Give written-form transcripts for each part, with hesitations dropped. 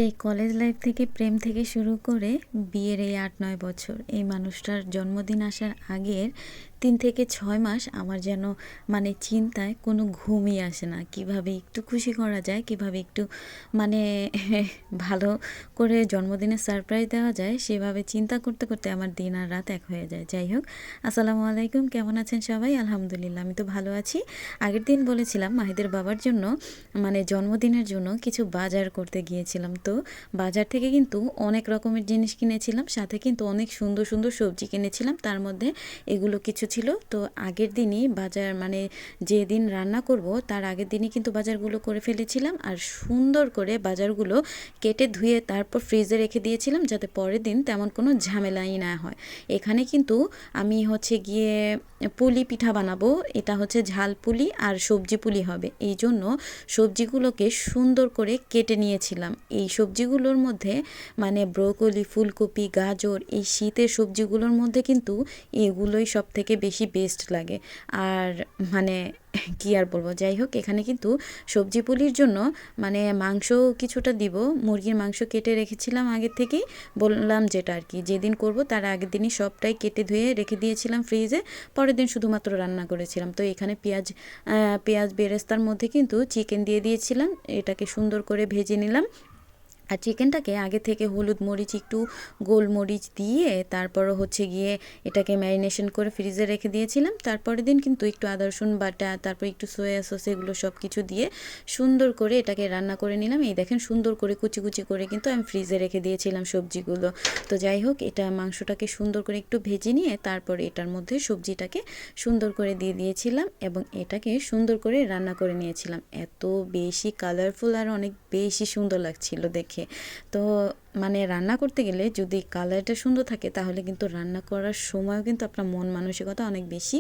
সেই college life থেকে প্রেম থেকে শুরু করে বিয়ের এই ৮-৯ বছর এই মানুষটার জন্মদিন আসার আগের ৩ থেকে ৬ মাস আমার যেন মানে চিন্তায় কোনো ঘুমই আসে না। কিভাবে একটু খুশি করা যায়, কিভাবে একটু মানে ভালো করে জন্মদিনের সারপ্রাইজ দেওয়া যায়, সেভাবে চিন্তা করতে করতে আমার দিন আর রাত এক হয়ে যায়। যাই হোক, আসসালামু আলাইকুম, কেমন আছেন সবাই? আলহামদুলিল্লাহ, আমি তো ভালো আছি। আগের দিন বলেছিলাম মাহিদের বাবার জন্য মানে জন্মদিনের জন্য কিছু বাজার করতে গিয়েছিলাম। তো বাজার থেকে কিন্তু অনেক রকমের জিনিস কিনেছিলাম, সাথে কিন্তু অনেক সুন্দর সুন্দর সবজি কিনেছিলাম। তার মধ্যে এগুলো কিছু ছিল। তো আগের দিনই বাজার মানে যেদিন রান্না করব তার আগের দিনই কিন্তু বাজারগুলো করে ফেলেছিলাম, আর সুন্দর করে বাজারগুলো কেটে ধুয়ে তারপর ফ্রিজে রেখে দিয়েছিলাম, যাতে পরের দিন তেমন কোনো ঝামেলাই না হয়। এখানে কিন্তু আমি হচ্ছে গিয়ে পুলি পিঠা বানাবো। এটা হচ্ছে ঝাল পুলি আর সবজি পুলি হবে, এই জন্য সবজিগুলোকে সুন্দর করে কেটে নিয়েছিলাম। এই সবজিগুলোর মধ্যে মানে ব্রোকলি, ফুলকপি, গাজর, এই শীতের সবজিগুলোর মধ্যে কিন্তু এগুলোই সব থেকে বেশি বেস্ট লাগে। আর মানে কি আর বলবো, যাই হোক, এখানে কিন্তু সবজি পুলির জন্য মানে মাংস কিছুটা দিব। মুরগির মাংস কেটে রেখেছিলাম আগে থেকেই, বললাম যেটা আর কি যেদিন করব তার আগের দিনই সবটাই কেটে ধুয়ে রেখে দিয়েছিলাম ফ্রিজে। পরের দিন শুধুমাত্র রান্না করেছিলাম। তো এখানে পেঁয়াজ বেরেস্তার মধ্যে কিন্তু চিকেন দিয়ে দিয়েছিলাম, এটাকে সুন্দর করে ভেজে নিলাম। আর চিকেনটাকে আগে থেকে হলুদ মরিচ একটু গোলমরিচ দিয়ে তারপর হচ্ছে গিয়ে এটাকে ম্যারিনেশন করে ফ্রিজে রেখে দিয়েছিলাম। তারপরের দিন কিন্তু একটু আদা রসুন বাটা, তারপর একটু সয়া সস, এগুলো সব কিছু দিয়ে সুন্দর করে এটাকে রান্না করে নিলাম। এই দেখেন সুন্দর করে কুচি কুচি করে কিন্তু আমি ফ্রিজে রেখে দিয়েছিলাম সবজিগুলো। তো যাই হোক, এটা মাংসটাকে সুন্দর করে একটু ভেজে নিয়ে তারপর এটার মধ্যে সবজিটাকে সুন্দর করে দিয়ে দিয়েছিলাম এবং এটাকে সুন্দর করে রান্না করে নিয়েছিলাম। এত বেশি কালারফুল আর অনেক বেশি সুন্দর লাগছিল দেখে। তো মানে রান্না করতে গেলে যদি কালারটা সুন্দর থাকে তাহলে কিন্তু রান্না করার সময়ও কিন্তু আপনার মন মানসিকতা অনেক বেশি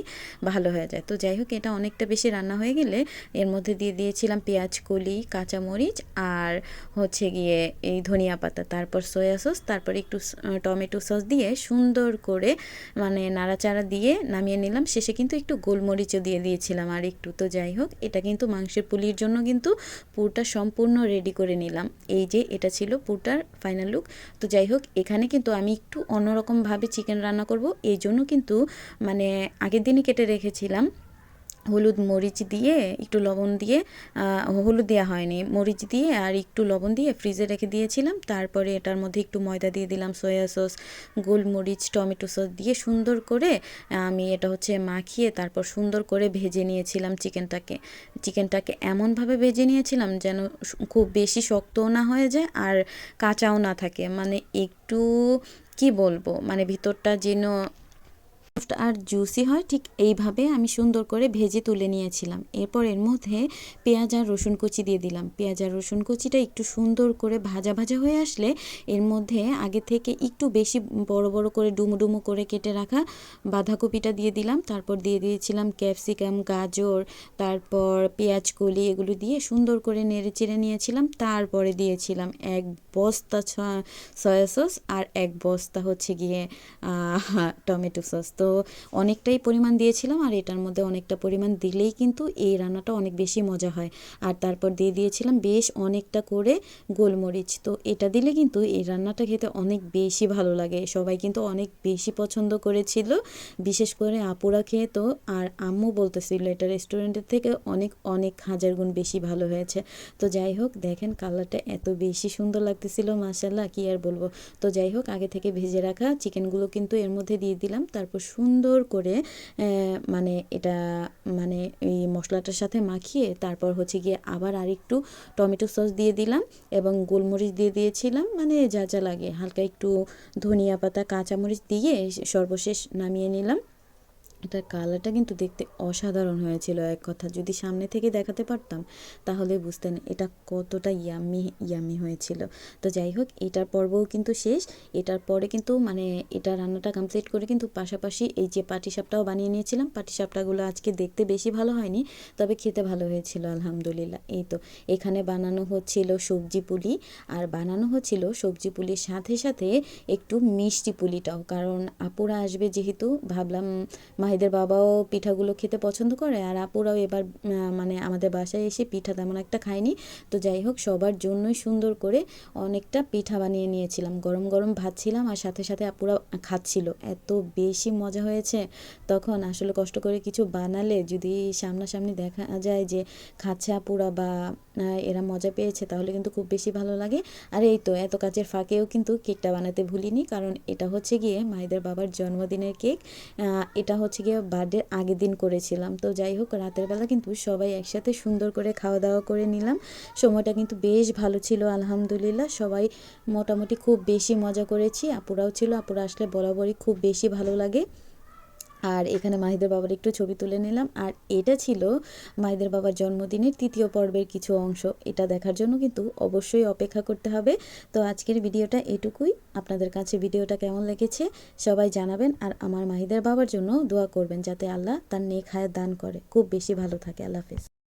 ভালো হয়ে যায়। তো যাই হোক, এটা অনেকটা বেশি রান্না হয়ে গেলে এর মধ্যে দিয়ে দিয়েছিলাম পেঁয়াজ কলি, কাঁচামরিচ আর হচ্ছে গিয়ে এই ধনিয়া পাতা, তারপর সয়া সস, তারপর একটু টমেটো সস দিয়ে সুন্দর করে মানে নাড়াচাড়া দিয়ে নামিয়ে নিলাম। শেষে কিন্তু একটু গোলমরিচও দিয়ে দিয়েছিলাম আর একটু। তো যাই হোক, এটা কিন্তু মাংসের পুলির জন্য কিন্তু পুরটা সম্পূর্ণ রেডি করে নিলাম। এই যে এটা ছিল পুরটার ফাইনাল লুক। তো যাই হোক, এখানে কিন্তু আমি একটু অন্যরকমভাবে চিকেন রান্না করব, এই জন্য কিন্তু মানে আগের দিনই কেটে রেখেছিলাম হলুদ মরিচ দিয়ে একটু লবণ দিয়ে, হলুদ দেওয়া হয়নি, মরিচ দিয়ে আর একটু লবণ দিয়ে ফ্রিজে রেখে দিয়েছিলাম। তারপরে এটার মধ্যে একটু ময়দা দিয়ে দিলাম, সয়া সস, গোলমরিচ, টমেটো সস দিয়ে সুন্দর করে আমি এটা হচ্ছে মাখিয়ে তারপর সুন্দর করে ভেজে নিয়েছিলাম চিকেনটাকে এমনভাবে ভেজে নিয়েছিলাম যেন খুব বেশি শক্তও না হয়ে যায় আর কাঁচাও না থাকে, মানে একটু কি বলবো, মানে ভিতরটা যেন আর জুসি হয়, ঠিক এইভাবে আমি সুন্দর করে ভেজে তুলে নিয়েছিলাম। এরপর এর মধ্যে পেঁয়াজ আর রসুন কুচি দিয়ে দিলাম। পেঁয়াজ আর রসুন কুচিটা একটু সুন্দর করে ভাজা ভাজা হয়ে আসলে এর মধ্যে আগে থেকে একটু বেশি বড় বড় করে ডুমো ডুমো করে কেটে রাখা বাঁধাকপিটা দিয়ে দিলাম। তারপর দিয়ে দিয়েছিলাম ক্যাপসিকাম, গাজর, তারপর পেঁয়াজ কলি, এগুলো দিয়ে সুন্দর করে নেড়ে চেড়ে নিয়েছিলাম। তারপরে দিয়েছিলাম ১ বস্তা সয়া সস আর ১ বস্তা হচ্ছে গিয়ে টমেটো সস। তো অনেকটাই পরিমাণ দিয়েছিলাম, আর এটার মধ্যে অনেকটা পরিমাণ দিলেই কিন্তু এই রান্নাটা অনেক বেশি মজা হয়। আর তারপর দিয়ে দিয়েছিলাম বেশ অনেকটা করে গোলমরিচ। তো এটা দিলে কিন্তু এই রান্নাটা খেতে অনেক বেশি ভালো লাগে, সবাই কিন্তু অনেক বেশি পছন্দ করেছিল, বিশেষ করে আপুরা খেয়ে। তো আর আম্মু বলতেছিল এটা রেস্টুরেন্টের থেকে অনেক অনেক হাজার গুণ বেশি ভালো হয়েছে। তো যাই হোক, দেখেন কালারটা এত বেশি সুন্দর লাগতেছিল, মাশাআল্লাহ, কি আর বলবো। তো যাই হোক, আগে থেকে ভেজে রাখা চিকেনগুলো কিন্তু এর মধ্যে দিয়ে দিলাম। তারপর সুন্দর করে মানে এটা মানে এই মশলাটার সাথে মাখিয়ে তারপর হচ্ছে গিয়ে আবার আরেকটু টমেটো সস দিয়ে দিলাম এবং গোলমরিচ দিয়ে দিয়েছিলাম, মানে যা যা লাগে, হালকা একটু ধনিয়া পাতা, কাঁচামরিচ দিয়ে সর্বশেষ নামিয়ে নিলাম। এটার কালারটা কিন্তু দেখতে অসাধারণ হয়েছিল, এক কথা যদি সামনে থেকে দেখাতে পারতাম তাহলে বুঝতেন এটা কতটা ইয়াম্মি ইয়াম্মি হয়েছিল। তো যাই হোক, এটার পর্বও কিন্তু শেষ। এটার পরে কিন্তু মানে এটা রান্নাটা কমপ্লিট করে কিন্তু পাশাপাশি এই যে পাটিসাপটাও বানিয়ে নিয়েছিলাম। পাটিসাপটাগুলো আজকে দেখতে বেশি ভালো হয়নি, তবে খেতে ভালো হয়েছিল আলহামদুলিল্লাহ। এই তো এখানে বানানো হচ্ছিল সবজি পুলি, আর বানানো হচ্ছিল সবজি পুলির সাথে সাথে একটু মিষ্টি পুলিটাও, কারণ আপুরা আসবে যেহেতু, ভাবলাম মাহিদের বাবাও পিঠাগুলো খেতে পছন্দ করে, আর আপুরাও এবার মানে আমাদের বাসায় এসে পিঠা তেমন একটা খায়নি। তো যাই হোক, সবার জন্যই সুন্দর করে অনেকটা পিঠা বানিয়ে নিয়েছিলাম, গরম গরম ভাত ছিলাম আর সাথে সাথে আপুরা খাচ্ছিল। এত বেশি মজা হয়েছে। তখন আসলে কষ্ট করে কিছু বানালে যদি সামনাসামনি দেখা যায় যে খাচ্ছে আপুরা বা এরা মজা পেয়েছে, তাহলে কিন্তু খুব বেশি ভালো লাগে। আর এই তো এত কাজের ফাঁকেও কিন্তু কেকটা বানাতে ভুলিনি, কারণ এটা হচ্ছে গিয়ে মাহিদের বাবার জন্মদিনের কেক। এটা হচ্ছে গিয়ে বার্থডের আগের দিন করেছিলাম। তো যাই হোক, রাতের বেলা কিন্তু সবাই একসাথে সুন্দর করে খাওয়া দাওয়া করে নিলাম। সময়টা কিন্তু বেশ ভালো ছিল আলহামদুলিল্লাহ। সবাই মোটামুটি খুব বেশি মজা করেছি, আপুরাও ছিল। আপুরা আসলে বরাবরই খুব বেশি ভালো লাগে। আর এখানে মাহিদের বাবার একটু ছবি তুলে নিলাম। আর এটা ছিল মাহিদের বাবার জন্মদিনের ৩য় পর্বের কিছু অংশ। এটা দেখার জন্য কিন্তু অবশ্যই অপেক্ষা করতে হবে। তো আজকের ভিডিওটা এটুকুই। আপনাদের কাছে ভিডিওটা কেমন লেগেছে সবাই জানাবেন, আর আমার মাহিদের বাবার জন্য দোয়া করবেন যাতে আল্লাহ তার নেক হায়াত দান করে, খুব বেশি ভালো থাকে। আল্লাহ হাফেজ।